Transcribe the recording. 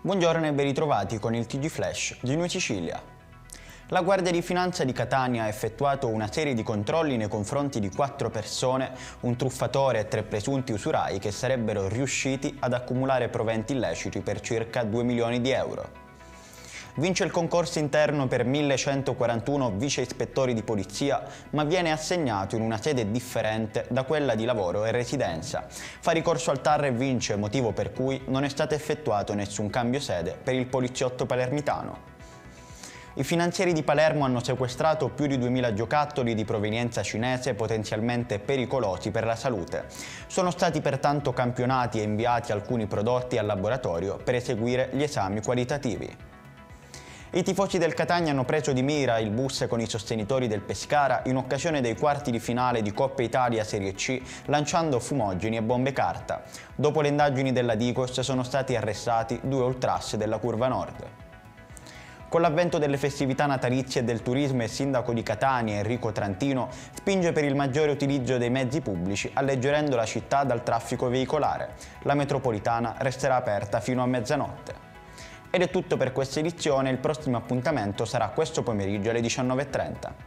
Buongiorno e ben ritrovati con il TG Flash di Noi Sicilia. La Guardia di Finanza di Catania ha effettuato una serie di controlli nei confronti di 4 persone, un truffatore e 3 presunti usurai che sarebbero riusciti ad accumulare proventi illeciti per circa 2 milioni di euro. Vince il concorso interno per 1141 vice ispettori di polizia, ma viene assegnato in una sede differente da quella di lavoro e residenza. Fa ricorso al TAR e vince, motivo per cui non è stato effettuato nessun cambio sede per il poliziotto palermitano. I finanzieri di Palermo hanno sequestrato più di 2000 giocattoli di provenienza cinese potenzialmente pericolosi per la salute. Sono stati pertanto campionati e inviati alcuni prodotti al laboratorio per eseguire gli esami qualitativi. I tifosi del Catania hanno preso di mira il bus con i sostenitori del Pescara in occasione dei quarti di finale di Coppa Italia Serie C, lanciando fumogeni e bombe carta. Dopo le indagini della Digos sono stati arrestati 2 ultras della Curva Nord. Con l'avvento delle festività natalizie e del turismo, il sindaco di Catania, Enrico Trantino, spinge per il maggiore utilizzo dei mezzi pubblici, alleggerendo la città dal traffico veicolare. La metropolitana resterà aperta fino a mezzanotte. Ed è tutto per questa edizione, il prossimo appuntamento sarà questo pomeriggio alle 19:30.